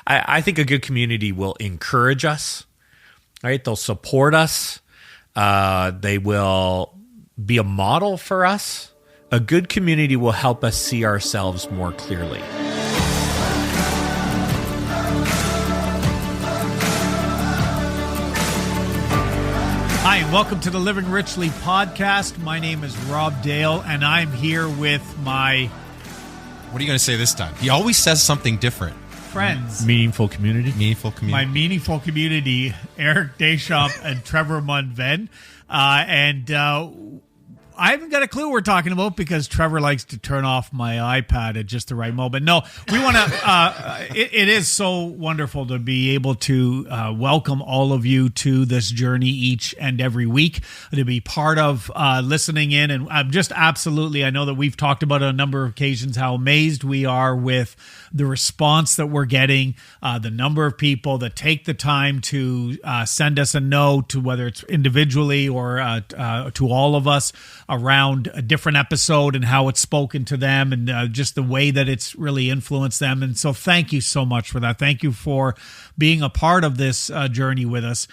I think a good community will encourage us, right? They'll support us. They will be a model for us. A good community will help us see ourselves more clearly. Hi, and welcome to the Living Richly podcast. My name is Rob Dale, and I'm here with my... What are you going to say this time? He always says something different. Friends. Meaningful community. Meaningful community. My meaningful community, Eric Deschamps and Trefor Munven. I haven't got a clue what we're talking about because Trevor likes to turn off my iPad at just the right moment. No, we want to, it is so wonderful to be able to welcome all of you to this journey each and every week, to be part of listening in. And I'm just absolutely, I know that we've talked about on a number of occasions how amazed we are with the response that we're getting, the number of people that take the time to send us a note, to whether it's individually or to all of us, around a different episode and how it's spoken to them and just the way that it's really influenced them. And so thank you so much for that. Thank you for being a part of this journey with us.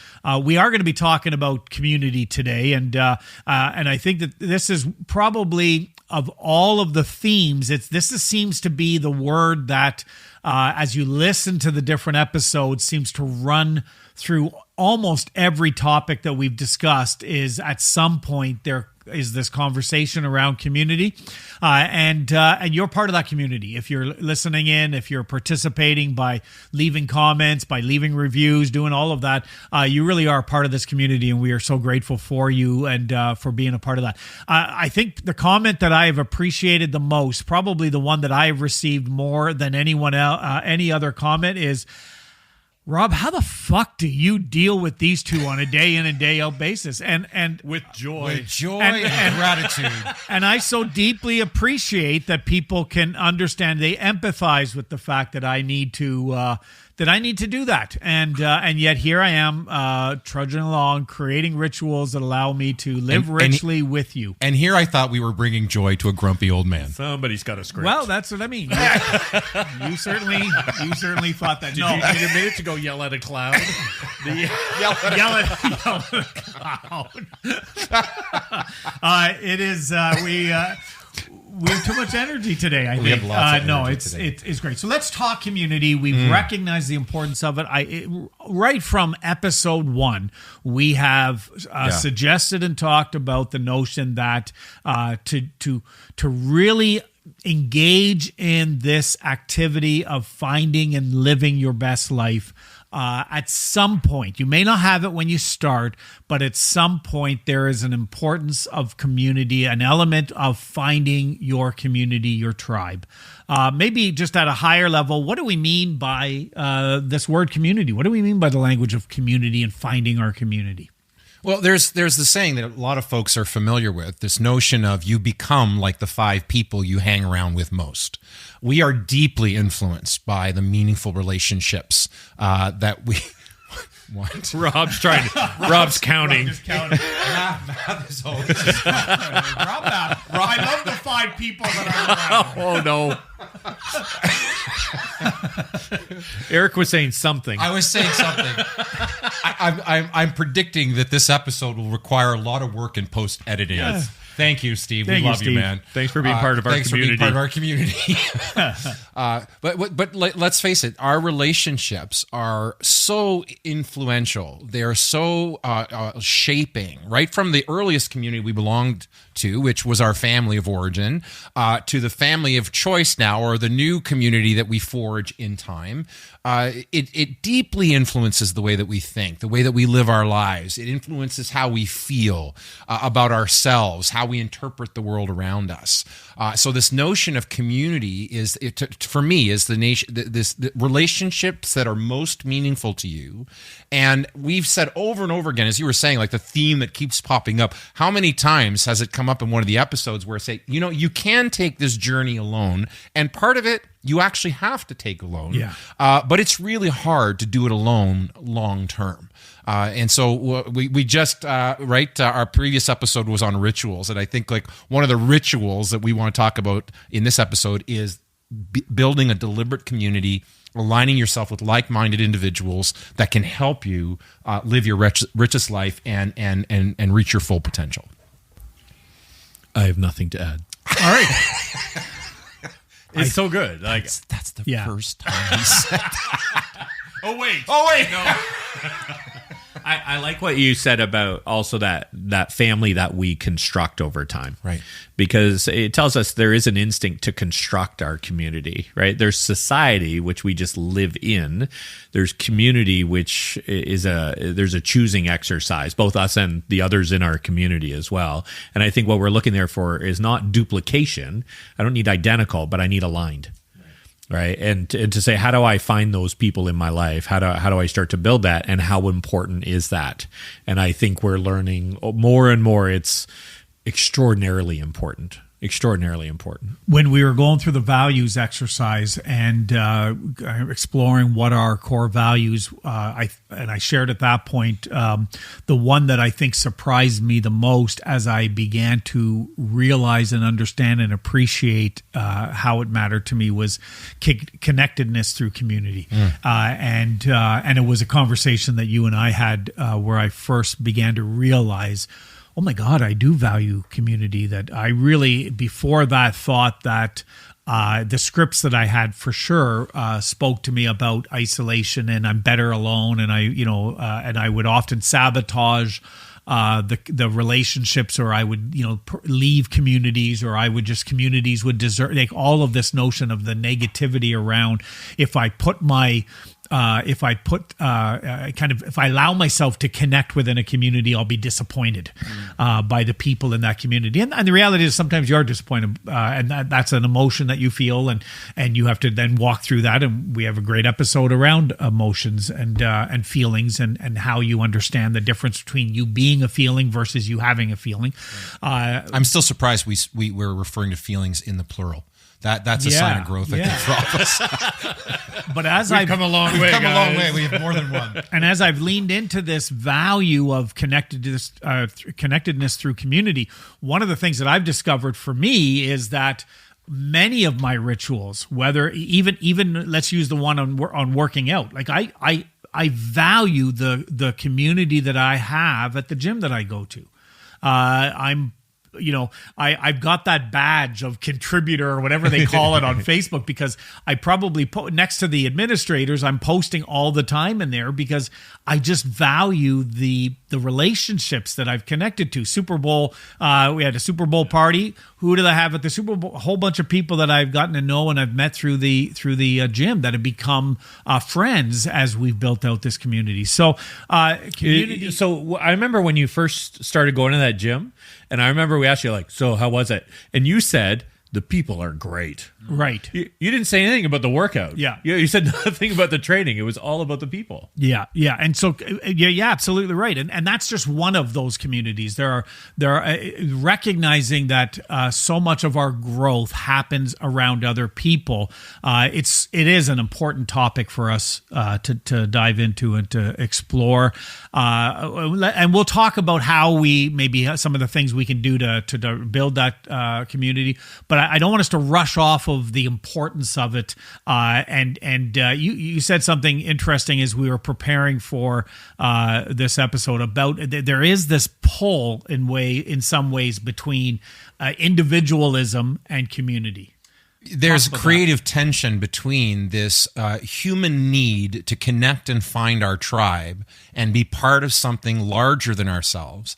We are going to be talking about community today. And I think that this is probably, of all of the themes, this seems to be the word that, as you listen to the different episodes, seems to run through almost every topic that we've discussed. Is at some point there is this conversation around community, and you're part of that community. If you're listening in, if you're participating by leaving comments, by leaving reviews, doing all of that, you really are part of this community, and we are so grateful for you and for being a part of that. I think the comment that I have appreciated the most, probably the one that I have received more than anyone else, any other comment, is, Rob, how the fuck do you deal with these two on a day in and day out basis? And with joy, and gratitude. And I so deeply appreciate that people can understand, they empathize with the fact that I need to do that. And yet here I am trudging along, creating rituals that allow me to live richly with you. And here I thought we were bringing joy to a grumpy old man. Somebody's got a script. Well, that's what I mean. You certainly thought that. Did you need a minute to go yell at a cloud? Yell at a cloud. It is we have too much energy today, I think. We have lots of energy today. It's great. So let's talk community. We've recognized the importance of it. Right from episode 1, we have suggested and talked about the notion that to really engage in this activity of finding and living your best life, at some point, you may not have it when you start, but at some point there is an importance of community, an element of finding your community, your tribe. Maybe just at a higher level, what do we mean by this word community? What do we mean by the language of community and finding our community? Well, there's the saying that a lot of folks are familiar with, this notion of you become like the 5 people you hang around with most. We are deeply influenced by the meaningful relationships that we... What? Rob's counting. Rob's counting. Math is always just Rob, I love the 5 people that are around. Oh, no. Eric was saying something. I was saying something. I'm predicting that this episode will require a lot of work in post-editing. Yes. Thank you, Steve. We love you, man. Thanks for being part of our community. Thanks for being part of our community. But let's face it, our relationships are so influential. They are so shaping, right from the earliest community we belonged to, which was our family of origin, to the family of choice now, or the new community that we forge in time. It deeply influences the way that we think, the way that we live our lives. It influences how we feel about ourselves, how we interpret the world around us. So this notion of community for me, is the relationships that are most meaningful to you. And we've said over and over again, as you were saying, like the theme that keeps popping up, how many times has it come up in one of the episodes where I say, you can take this journey alone, and part of it you actually have to take alone. Yeah. But it's really hard to do it alone long term. And so we just, our previous episode was on rituals. And I think like one of the rituals that we want to talk about in this episode is building a deliberate community aligning yourself with like-minded individuals that can help you live your richest life and reach your full potential. I have nothing to add. All right. It's so good. Like That's the first time he said that. Oh wait. No. I like what you said about also that family that we construct over time. Right. Because it tells us there is an instinct to construct our community, right? There's society, which we just live in. There's community, which is there's a choosing exercise, both us and the others in our community as well. And I think what we're looking there for is not duplication. I don't need identical, but I need aligned. Right. And to say, how do I find those people in my life? How do I start to build that? And how important is that? And I think we're learning more and more. It's extraordinarily important. Extraordinarily important. When we were going through the values exercise and exploring what our core values, I shared at that point the one that I think surprised me the most as I began to realize and understand and appreciate how it mattered to me was connectedness through community. And it was a conversation that you and I had where I first began to realize, oh my God, I do value community. That I really, before that, thought that the scripts that I had for sure spoke to me about isolation and I'm better alone, and I would often sabotage the relationships, or I would leave communities, or communities would desert. Like all of this notion of the negativity around if I allow myself to connect within a community, I'll be disappointed by the people in that community. And the reality is sometimes you are disappointed, and that's an emotion that you feel, and you have to then walk through that. And we have a great episode around emotions and feelings and how you understand the difference between you being a feeling versus you having a feeling. I'm still surprised we're referring to feelings in the plural. That's a sign of growth, I think, for all of us. But as We've come a long way. We have more than one. And as I've leaned into this value of connectedness through community, one of the things that I've discovered for me is that many of my rituals, whether even let's use the one on working out, like I value the community that I have at the gym that I go to. I've got that badge of contributor or whatever they call it on Facebook, because I probably next to the administrators, I'm posting all the time in there because I just value the relationships that I've connected to. Super Bowl, we had a Super Bowl party. Who did I have at the Super Bowl? A whole bunch of people that I've gotten to know and I've met through the gym that have become friends as we've built out this community. So community. So I remember when you first started going to that gym, and I remember we asked you, like, so how was it? And you said, the people are great. Right. You didn't say anything about the workout. Yeah. You said nothing about the training. It was all about the people. Yeah. Yeah. And so, yeah, absolutely right. And that's just one of those communities. There are recognizing that so much of our growth happens around other people. It is an important topic for us to dive into and to explore. And we'll talk about how we maybe some of the things we can do to build that community. But I don't want us to rush off of the importance of it. You said something interesting as we were preparing for this episode about there is this pull in some ways between individualism and community. There's creative tension between this human need to connect and find our tribe and be part of something larger than ourselves,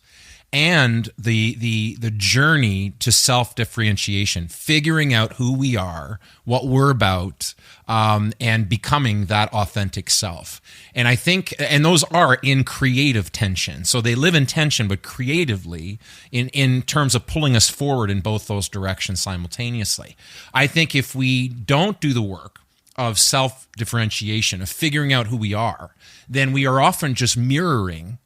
and the journey to self-differentiation, figuring out who we are, what we're about, and becoming that authentic self. And I think, and those are in creative tension. So they live in tension, but creatively in terms of pulling us forward in both those directions simultaneously. I think if we don't do the work of self-differentiation, of figuring out who we are, then we are often just mirroring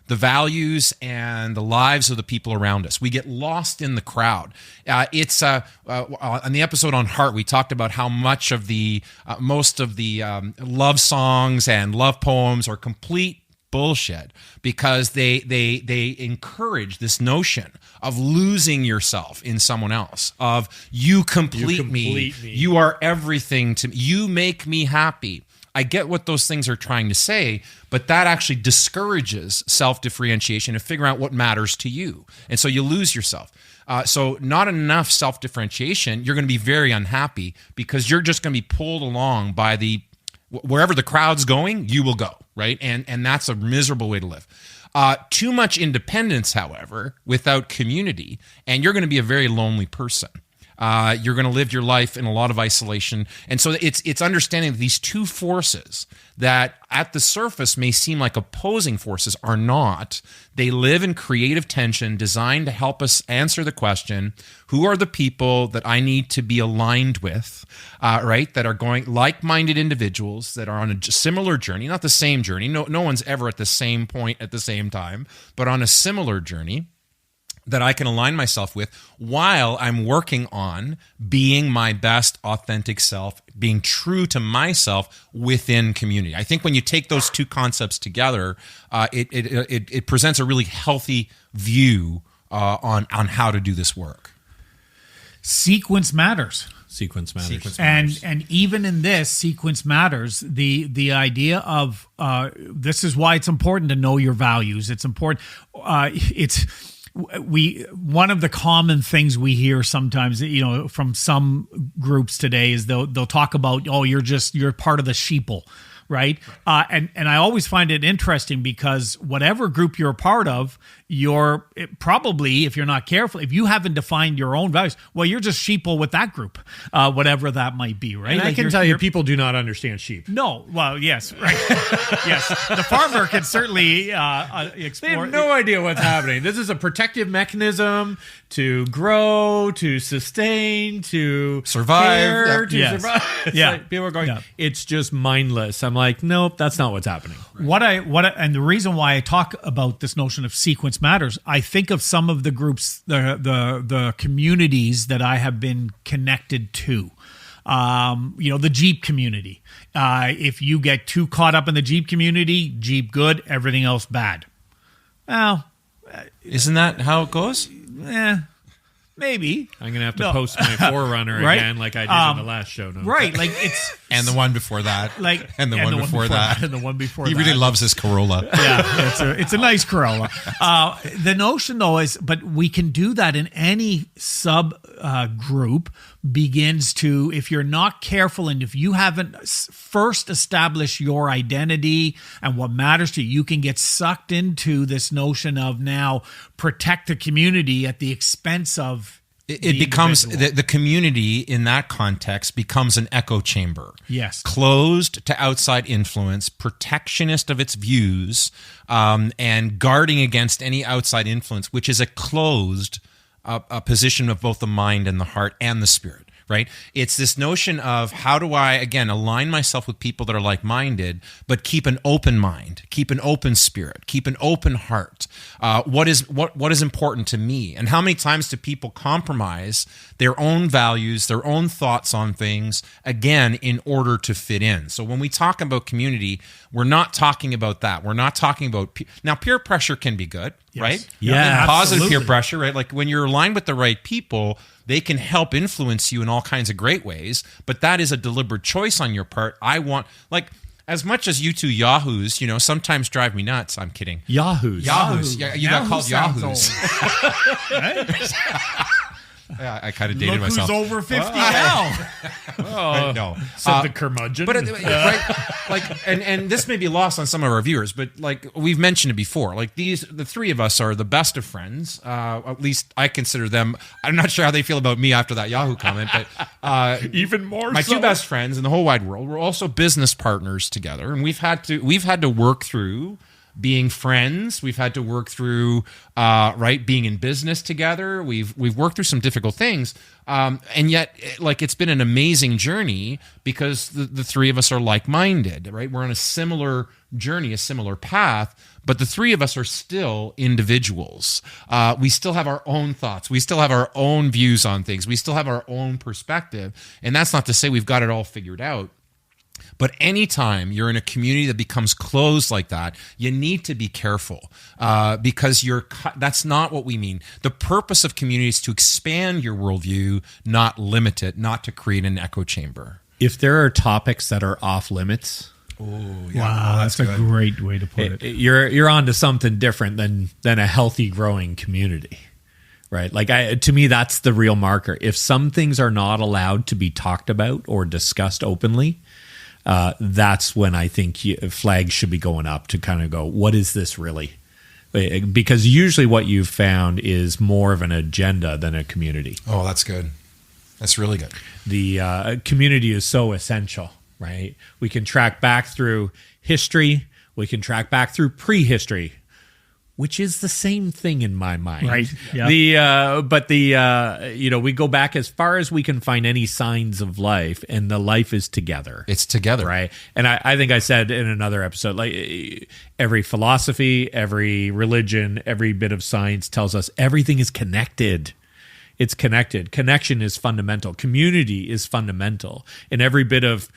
the values and the lives of the people around us. We get lost in the crowd. On the episode on heart, we talked about how most of the love songs and love poems are complete bullshit, because they encourage this notion of losing yourself in someone else, of you complete me, you are everything to me, you make me happy. I get what those things are trying to say, but that actually discourages self-differentiation and figuring out what matters to you. And so you lose yourself. So not enough self-differentiation, you're going to be very unhappy because you're just going to be pulled along by wherever the crowd's going, you will go, right? And that's a miserable way to live. Too much independence, however, without community, and you're going to be a very lonely person. You're going to live your life in a lot of isolation. And so it's understanding that these two forces that at the surface may seem like opposing forces are not. They live in creative tension designed to help us answer the question, who are the people that I need to be aligned with, right? That are going like-minded individuals that are on a similar journey, not the same journey. No one's ever at the same point at the same time, but on a similar journey that I can align myself with while I'm working on being my best authentic self, being true to myself within community. I think when you take those two concepts together, it presents a really healthy view on how to do this work. Sequence matters. Sequence matters. And even in this, sequence matters. The idea of this is why it's important to know your values. It's important. One of the common things we hear sometimes, from some groups today is they'll talk about, you're part of the sheeple, right? And I always find it interesting because whatever group you're a part of, probably, if you're not careful, if you haven't defined your own values, well, you're just sheeple with that group, whatever that might be, right? And I can tell you, people do not understand sheep. No, well, yes, right. Yes, the farmer can certainly explore. They have no idea what's happening. This is a protective mechanism to grow, to sustain, to survive. Survive. Like people are going, it's just mindless. I'm like, nope, that's not what's happening. Right. And the reason why I talk about this notion of sequence matters, I think of some of the groups, the communities that I have been connected to. The Jeep community. If you get too caught up in the Jeep community, Jeep good, everything else bad. Well, isn't that how it goes? Maybe. I'm going to have to post my Forerunner right? again like I did in the last show. No? Right. Like it's and the one before that. And the one before that. And the one before that. He really loves his Corolla. Yeah, it's a nice Corolla. The notion though is, but we can do that in any sub group begins to, if you're not careful and if you haven't first established your identity and what matters to you, you can get sucked into this notion of now protect the community at the expense of it becomes the community in that context becomes an echo chamber. Yes. Closed to outside influence, protectionist of its views, and guarding against any outside influence, which is a closed a position of both the mind and the heart and the spirit. Right? It's this notion of how do I, again, align myself with people that are like-minded, but keep an open mind, keep an open spirit, keep an open heart. What is important to me? And how many times do people compromise their own values, their own thoughts on things, again, in order to fit in? So when we talk about community, we're not talking about that. We're not talking about... Now, peer pressure can be good, right? Yeah, positive absolutely. peer pressure, right? Like when you're aligned with the right people, they can help influence you in all kinds of great ways, but that is a deliberate choice on your part. As much as you two yahoos, sometimes drive me nuts. I'm kidding. Yahoos. Yeah, you got called yahoos. Right? Yeah, I kind of dated myself. Who's over 50 now? No. Said the curmudgeon. But right, and this may be lost on some of our viewers, but we've mentioned it before. The three of us are the best of friends. At least I consider them. I'm not sure how they feel about me after that Yahoo comment, but even more. My two best friends in the whole wide world. We're also business partners together, and we've had to work through being friends. We've had to work through being in business together. We've worked through some difficult things, and yet it's been an amazing journey because the three of us are like-minded, right? We're on a similar journey, a similar path, but the three of us are still individuals. We still have our own thoughts. We still have our own views on things. We still have our own perspective, and that's not to say we've got it all figured out. But anytime you're in a community that becomes closed like that, you need to be careful because that's not what we mean. The purpose of community is to expand your worldview, not limit it, not to create an echo chamber. If there are topics that are off limits, wow, that's a great way to put it. You're onto something different than a healthy, growing community, right? Like to me, that's the real marker. If some things are not allowed to be talked about or discussed openly, that's when I think flags should be going up to kind of go, what is this really? Because usually what you've found is more of an agenda than a community. Oh, that's good. That's really good. The community is so essential, right? We can track back through history. We can track back through prehistory, which is the same thing in my mind. Right. Yeah. We go back as far as we can find any signs of life, and the life is together. It's together. Right. And I think I said in another episode, like every philosophy, every religion, every bit of science tells us everything is connected. It's connected. Connection is fundamental. Community is fundamental. And every bit of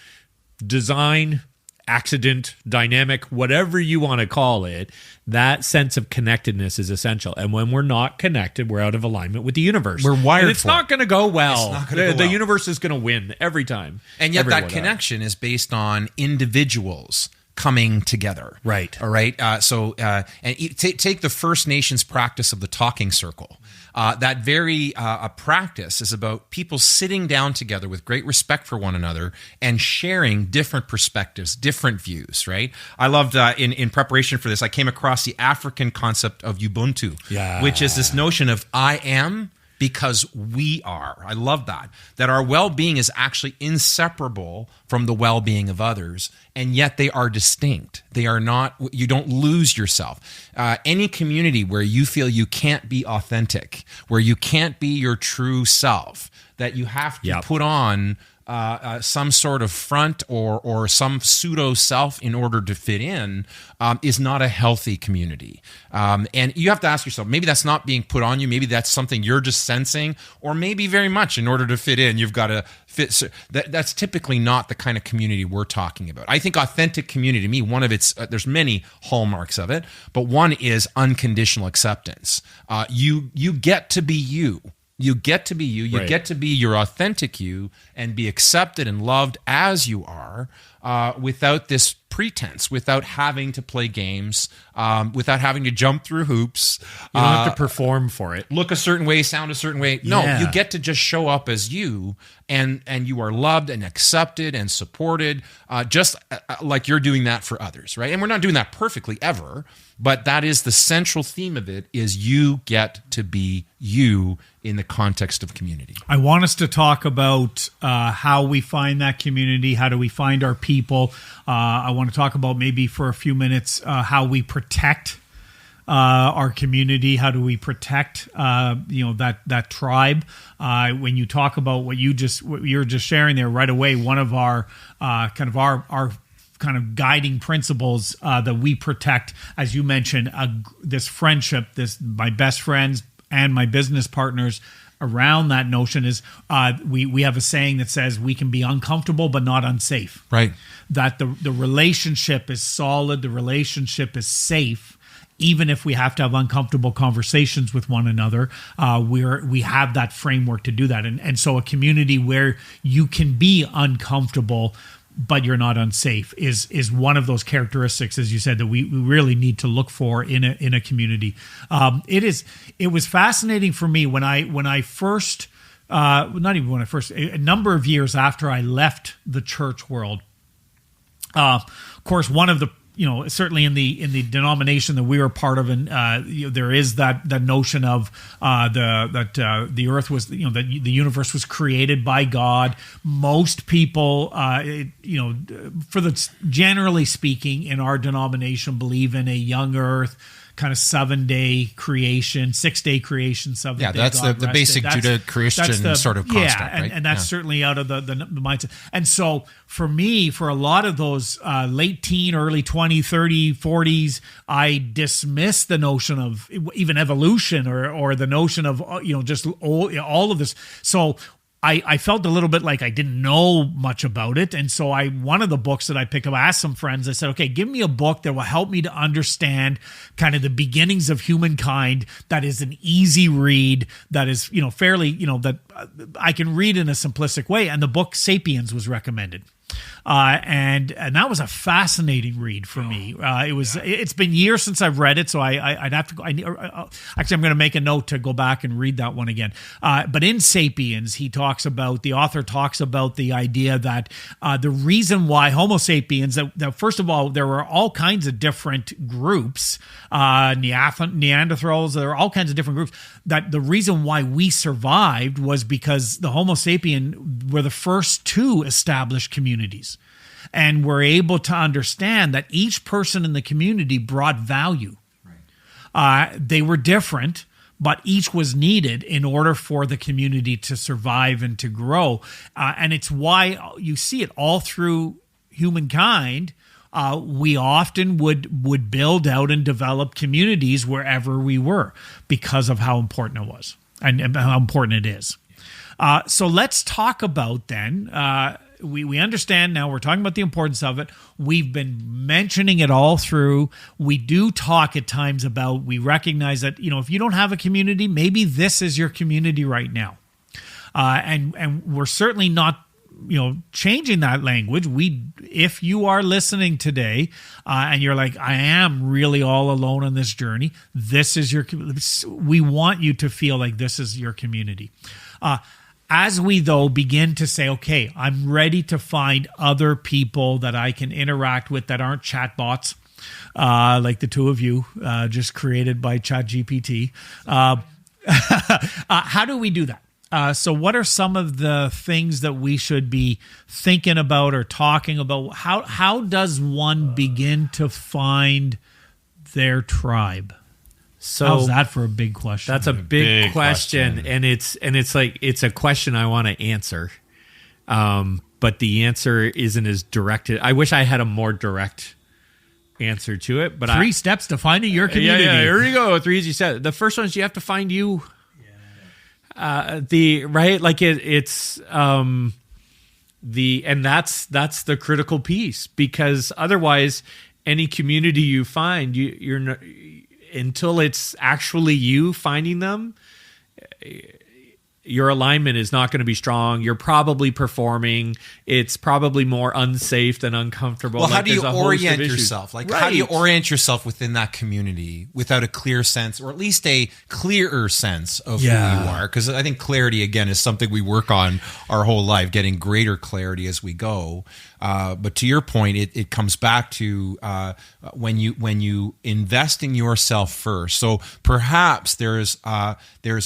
design, accident, dynamic, whatever you want to call it, that sense of connectedness is essential. And when we're not connected, we're out of alignment with the universe. We're wired and it's not going to go well. It's not going to go well. The universe is going to win every time. And yet that connection is based on individuals coming together. Right. All right. Take the First Nations practice of the talking circle. That very practice is about people sitting down together with great respect for one another and sharing different perspectives, different views, right? I loved in preparation for this, I came across the African concept of Ubuntu, which is this notion of I am because we are. I love that our well-being is actually inseparable from the well-being of others, and yet they are distinct. They are not, you don't lose yourself. Any community where you feel you can't be authentic, where you can't be your true self, that you have to put on some sort of front or some pseudo self in order to fit in is not a healthy community. And you have to ask yourself, maybe that's not being put on you. Maybe that's something you're just sensing, or maybe very much in order to fit in, you've got to fit. So that's typically not the kind of community we're talking about. I think authentic community, to me, one of its, there's many hallmarks of it, but one is unconditional acceptance. You get to be you. You get to be you. You get to be your authentic you and be accepted and loved as you are without this pretense, without having to play games, without having to jump through hoops. You don't have to perform for it. Look a certain way, sound a certain way. No, you get to just show up as you, and you are loved and accepted and supported, just like you're doing that for others, right? And we're not doing that perfectly ever, but that is the central theme of it, is you get to be you in the context of community. I want us to talk about how we find that community. How do we find our people? I want to talk about, maybe for a few minutes, how we protect our community. How do we protect that tribe? When you talk about what you're just sharing there, right away, one of our kind of guiding principles that we protect, as you mentioned, this friendship, my best friends and my business partners, around that notion is we have a saying that says we can be uncomfortable but not unsafe. Right. That the relationship is solid, the relationship is safe, even if we have to have uncomfortable conversations with one another. We have that framework to do that. And so a community where you can be uncomfortable but you're not unsafe is one of those characteristics, as you said, that we really need to look for in a community. It was fascinating for me when I first, not even when I first, a number of years after I left the church world. Of course, one of the, certainly in the denomination that we were part of, and there is that notion of the earth was, that the universe was created by God. Most people, generally speaking, in our denomination, believe in a young earth, kind of 7-day creation, 6-day creation, 7th day. Yeah, that's the basic Judeo-Christian sort of construct, right? And that's certainly out of the mindset. And so for me, for a lot of those late teen, early 20, 30, 40s, I dismissed the notion of even evolution or the notion of, just all of this. So I felt a little bit like I didn't know much about it. And so one of the books that I picked up, I asked some friends, I said, okay, give me a book that will help me to understand kind of the beginnings of humankind, that is an easy read, that is, fairly, that I can read in a simplistic way. And the book Sapiens was recommended. And that was a fascinating read for me. It's been years since I've read it, so I'd have to go. Actually, I'm going to make a note to go back and read that one again. But in Sapiens, the author talks about the idea that the reason why Homo sapiens, that first of all, there were all kinds of different groups, Neanderthals, there are all kinds of different groups, that the reason why we survived was because the Homo sapien were the first to establish communities. And were able to understand that each person in the community brought value. Right. They were different, but each was needed in order for the community to survive and to grow. And it's why you see it all through humankind. We often would build out and develop communities wherever we were because of how important it was and how important it is. So let's talk about then. We understand now, we're talking about the importance of it. We've been mentioning it all through. We do talk at times about, we recognize that, if you don't have a community, maybe this is your community right now. And we're certainly not, changing that language. If you are listening today and you're like, I am really all alone on this journey, this is we want you to feel like this is your community. As we, though, begin to say, okay, I'm ready to find other people that I can interact with that aren't chatbots, like the two of you, just created by ChatGPT. How do we do that? So what are some of the things that we should be thinking about or talking about? How does one begin to find their tribe? So how's that for a big question? That's a big question. And it's like, it's a question I want to answer. But the answer isn't as directed. I wish I had a more direct answer to it, but 3 steps to finding your community. Yeah, here you go. 3 easy steps. The first one is you have to find you. And that's the critical piece, because otherwise any community you find, you're not, until it's actually you finding them, your alignment is not going to be strong. You're probably performing. It's probably more unsafe than uncomfortable. Well, how do you orient yourself? How do you orient yourself within that community without a clear sense, or at least a clearer sense of who you are? Because I think clarity, again, is something we work on our whole life, getting greater clarity as we go. But to your point, it comes back to when you invest in yourself first. So perhaps there's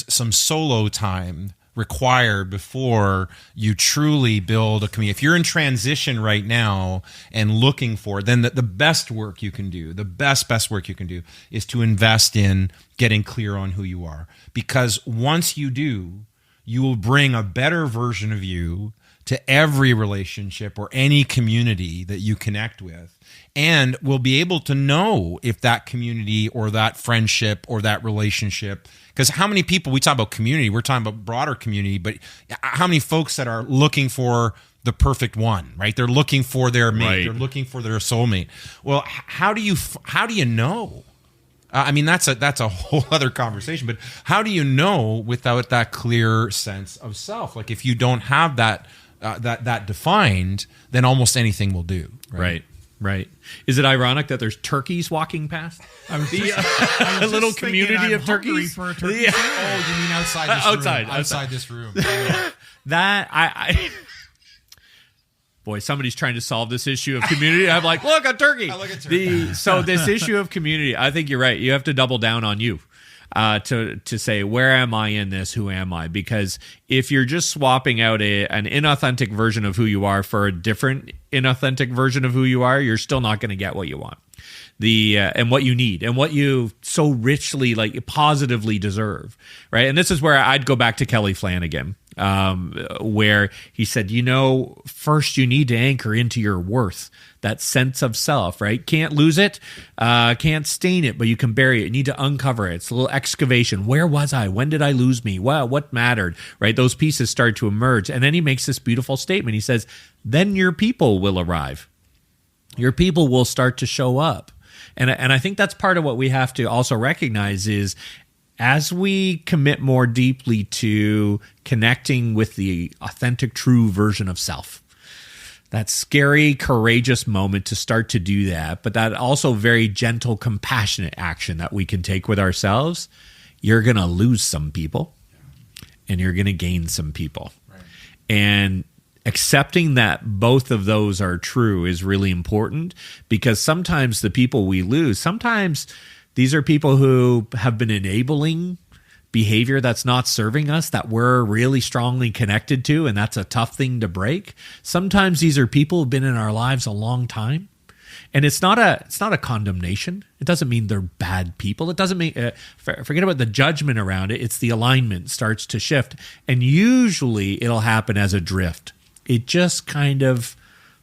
some solo time required before you truly build a community. If you're in transition right now and looking for, then the best work you can do, the best work you can do, is to invest in getting clear on who you are. Because once you do, you will bring a better version of you to every relationship or any community that you connect with, and will be able to know if that community or that friendship or that relationship, because how many people, we talk about community, we're talking about broader community, but how many folks that are looking for the perfect one, right? They're looking for their mate, right. They're looking for their soulmate. Well, how do you know? I mean, that's a whole other conversation, but how do you know without that clear sense of self? Like, if you don't have that defined, then almost anything will do. Right. Is it ironic that there's turkeys walking past? I was little community of turkeys. For a turkey. Yeah. Oh, you mean outside this room? Outside this room. That I boy, somebody's trying to solve this issue of community. I'm like, look, a turkey. I look at turkey. So this issue of community, I think you're right. You have to double down on you. To say, where am I in this? Who am I? Because if you're just swapping out an inauthentic version of who you are for a different inauthentic version of who you are, you're still not going to get what you want. and what you need and what you so richly, like, positively deserve, right? And this is where I'd go back to Kelly Flanagan, where he said, first you need to anchor into your worth, that sense of self, right? Can't lose it, can't stain it, but you can bury it. You need to uncover it. It's a little excavation. Where was I? When did I lose me? Well, what mattered, right? Those pieces start to emerge. And then he makes this beautiful statement. He says, then your people will arrive. Your people will start to show up. And I think that's part of what we have to also recognize is as we commit more deeply to connecting with the authentic, true version of self, that scary, courageous moment to start to do that, but that also very gentle, compassionate action that we can take with ourselves, you're going to lose some people and you're going to gain some people. Right. And accepting that both of those are true is really important, because sometimes the people we lose, sometimes these are people who have been enabling behavior that's not serving us, that we're really strongly connected to, and that's a tough thing to break. Sometimes these are people who've been in our lives a long time, and it's not a condemnation. It doesn't mean they're bad people. It doesn't mean forget about the judgment around it. It's the alignment starts to shift, and usually it'll happen as a drift. It just kind of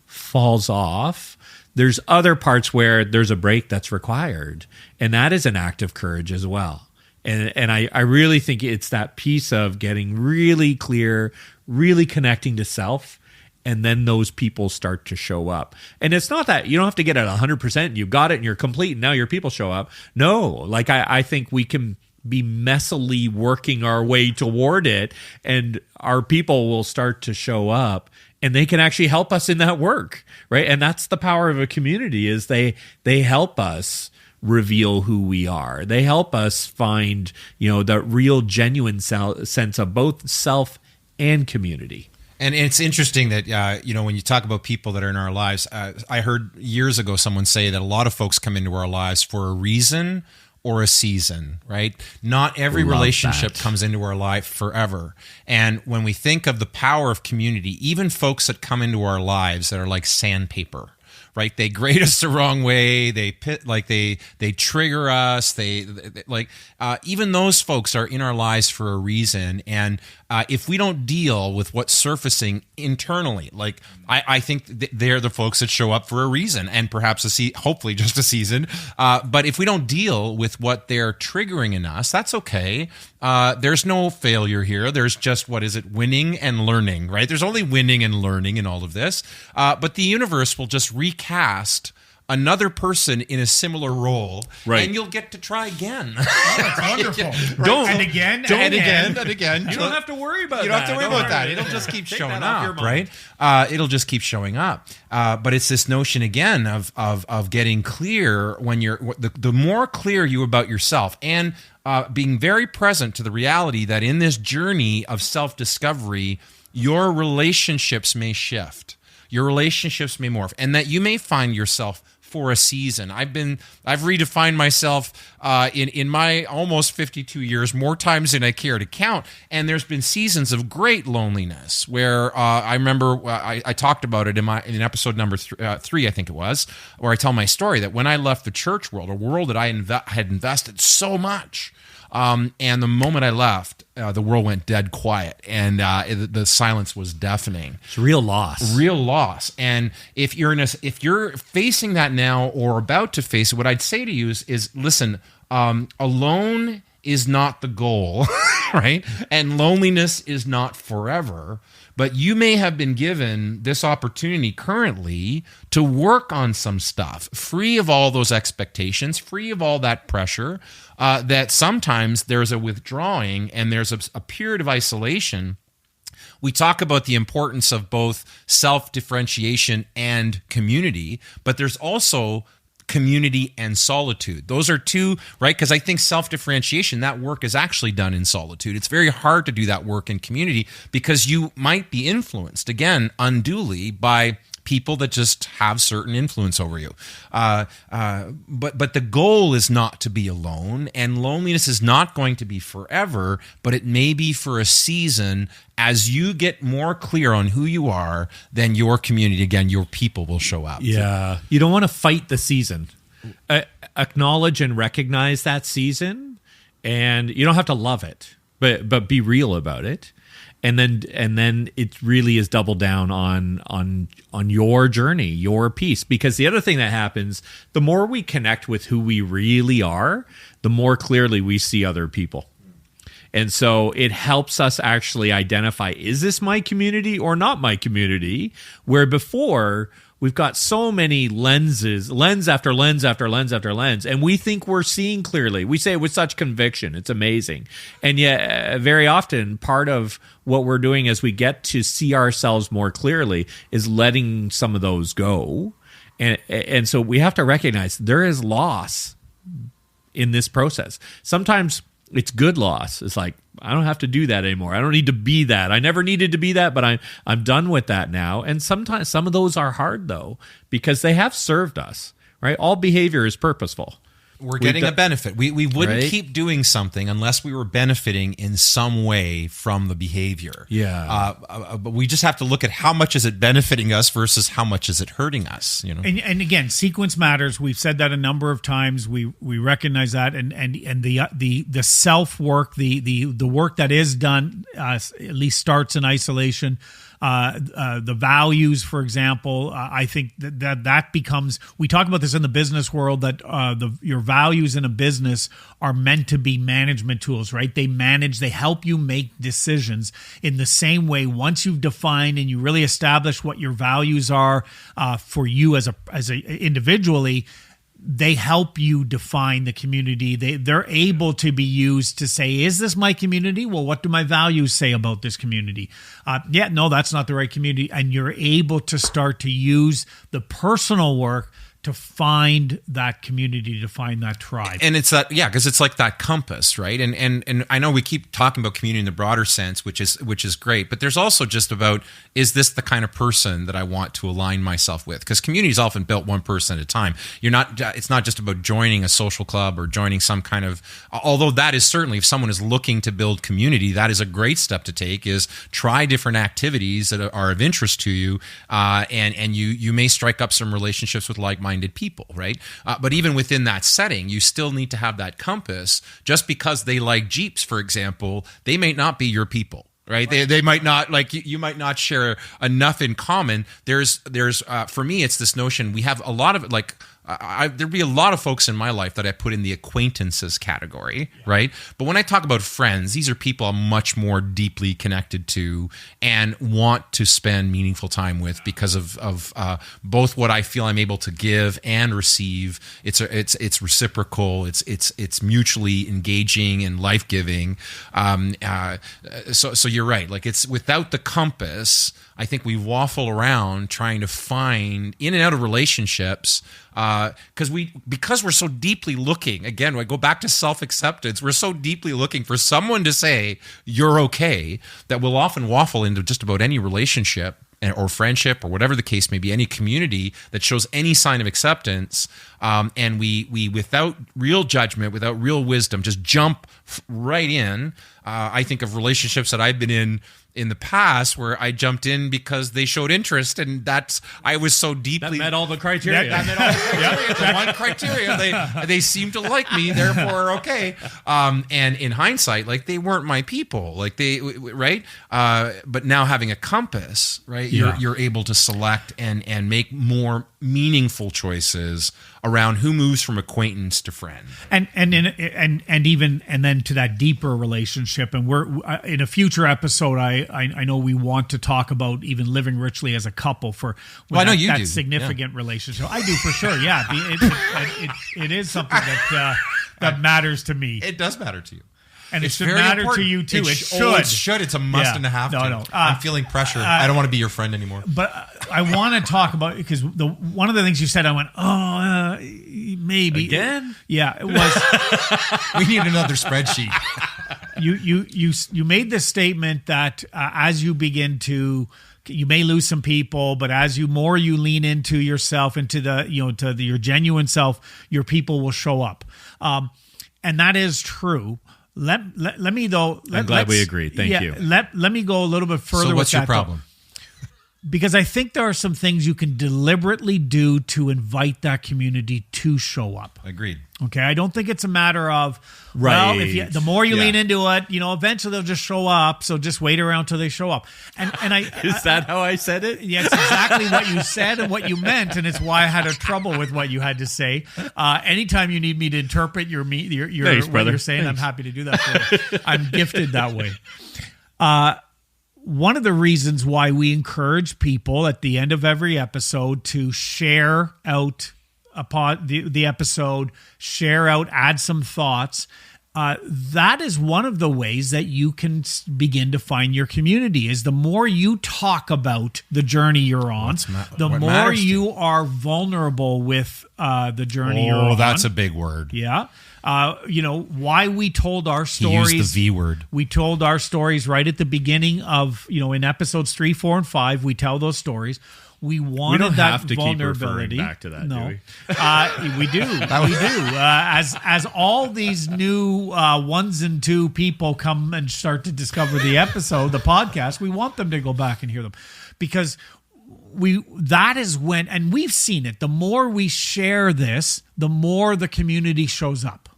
falls off. There's other parts where there's a break that's required, and that is an act of courage as well. And I really think it's that piece of getting really clear, really connecting to self, and then those people start to show up. And it's not that you don't have to get it 100%, you got it and you're complete, and now your people show up. No, like I think we can be messily working our way toward it, and our people will start to show up, and they can actually help us in that work, right? And that's the power of a community, is they help us reveal who we are. They help us find, the real genuine sense of both self and community. And it's interesting that, when you talk about people that are in our lives, I heard years ago someone say that a lot of folks come into our lives for a reason or a season, right? Not every relationship comes into our life forever. And when we think of the power of community, even folks that come into our lives that are like sandpaper, right? They grade us the wrong way. They trigger us. Even those folks are in our lives for a reason. And if we don't deal with what's surfacing internally, I think they're the folks that show up for a reason, and perhaps hopefully just a season. But if we don't deal with what they're triggering in us, that's okay. There's no failure here. There's just, winning and learning, right? There's only winning and learning in all of this. But the universe will just recast another person in a similar role, right? And you'll get to try again. Oh, that's wonderful. Right? And again. You don't have to worry about that. You don't have to worry about that. It'll just keep showing up, right? It'll just keep showing up. But it's this notion again of getting clear when the more clear you about yourself, and being very present to the reality that in this journey of self-discovery, your relationships may shift. Your relationships may morph, and that you may find yourself for a season. I've redefined myself in my almost 52 years more times than I care to count, and there's been seasons of great loneliness where I remember I talked about it in episode number 3, I think it was, where I tell my story that when I left the church world, a world that I had invested so much. And the moment I left, the world went dead quiet, and the silence was deafening. It's real loss. And if you're facing that now or about to face it, what I'd say to you is listen. Alone is not the goal, right? And loneliness is not forever. But you may have been given this opportunity currently to work on some stuff, free of all those expectations, free of all that pressure, that sometimes there's a withdrawing and there's a period of isolation. We talk about the importance of both self-differentiation and community, but there's also community and solitude. Those are two, right? Because I think self-differentiation, that work is actually done in solitude. It's very hard to do that work in community because you might be influenced, again, unduly by people that just have certain influence over you. But the goal is not to be alone, and loneliness is not going to be forever, but it may be for a season. As you get more clear on who you are, then your community, again, your people will show up. Yeah. You don't want to fight the season. acknowledge and recognize that season, and you don't have to love it, but be real about it. And then it really is double down on your journey, your piece. Because the other thing that happens, the more we connect with who we really are, the more clearly we see other people. And so it helps us actually identify, is this my community or not my community? Where before, we've got so many lenses, lens after lens after lens after lens, and we think we're seeing clearly. We say it with such conviction. It's amazing. And yet, very often, part of what we're doing as we get to see ourselves more clearly is letting some of those go. And so we have to recognize there is loss in this process. Sometimes it's good loss. It's like, I don't have to do that anymore. I don't need to be that. I never needed to be that, but I'm done with that now. And sometimes some of those are hard, though, because they have served us, right? All behavior is purposeful. We're getting a benefit. We wouldn't keep doing something unless we were benefiting in some way from the behavior. Yeah. But we just have to look at how much is it benefiting us versus how much is it hurting us. You know. And again, sequence matters. We've said that a number of times. We recognize that, and the self work, the work that is done, at least starts in isolation. The values, for example, I think that becomes, we talk about this in the business world, that your values in a business are meant to be management tools, right? They help you make decisions in the same way. Once you've defined and you really establish what your values are for you as a individually, they help you define the community. They're able to be used to say, is this my community? Well, what do my values say about this community? No, that's not the right community. And you're able to start to use the personal work to find that community, to find that tribe. And it's that, because it's like that compass, right? And I know we keep talking about community in the broader sense, which is great, but there's also just about, is this the kind of person that I want to align myself with? Because community is often built one person at a time. It's not just about joining a social club or joining some kind of, although that is certainly, if someone is looking to build community, that is a great step to take, is try different activities that are of interest to you, and you may strike up some relationships with like-minded people, right? But even within that setting, you still need to have that compass. Just because they like Jeeps, for example, they may not be your people. Right? They might not, like, you might not share enough in common. There's for me, it's this notion, we have a lot of, like, there'd be a lot of folks in my life that I put in the acquaintances category, right? But when I talk about friends, these are people I'm much more deeply connected to and want to spend meaningful time with because of both what I feel I'm able to give and receive. It's reciprocal. It's mutually engaging and life giving. So you're right. Like, it's without the compass, I think we waffle around trying to find in and out of relationships, because we're so deeply looking. Again, I go back to self-acceptance. We're so deeply looking for someone to say you're okay that we'll often waffle into just about any relationship or friendship or whatever the case may be, any community that shows any sign of acceptance, and we without real judgment, without real wisdom, just jump right in. I think of relationships that I've been in the past where I jumped in because they showed interest, and I was so deeply... That met all the criteria. That met all the criteria. The one criteria, they seem to like me, therefore okay. And in hindsight, like, they weren't my people. Like, right? But now having a compass, right? You're able to select and make more meaningful choices around who moves from acquaintance to friend, and then to that deeper relationship. And we're in a future episode, I know we want to talk about even living richly as a couple for I know you that do. significant relationship. I do, for sure. Yeah, it is something that matters to me. It does matter to you. And it should matter to you too. It should. It's a must and a half. No. I'm feeling pressure. I don't want to be your friend anymore. But I want to talk about, because one of the things you said, I went, maybe again. Yeah, it was. We need another spreadsheet. You made this statement that as you begin to, you may lose some people, but as you lean into yourself, into your genuine self, your people will show up, and that is true. Let me though. I'm glad we agree. Thank you. Let me go a little bit further. So what's with your problem? Because I think there are some things you can deliberately do to invite that community to show up. Agreed. Okay, I don't think it's a matter of, well, the more you lean into it, eventually they'll just show up. So just wait around till they show up. And Is that how I said it? Yeah, it's exactly what you said and what you meant, and it's why I had a trouble with what you had to say. Anytime you need me to interpret your Thanks, what brother. you're saying, I'm happy to do that for you. I'm gifted that way. One of the reasons why we encourage people at the end of every episode to share out upon the episode, share out, add some thoughts. That is one of the ways that you can begin to find your community. Is the more you talk about the journey you're on, the more you are vulnerable with the journey you're on. Oh, that's a big word. Yeah. Why we told our stories. He used the V word. We told our stories right at the beginning of, in episodes 3, 4, and 5. We tell those stories. We wanted don't that have to vulnerability. keep referring back to that, no, do we? We do. We do. As all these new 1s and 2 people come and start to discover the episode, the podcast, we want them to go back and hear them, because that is when, and we've seen it. The more we share this, the more the community shows up.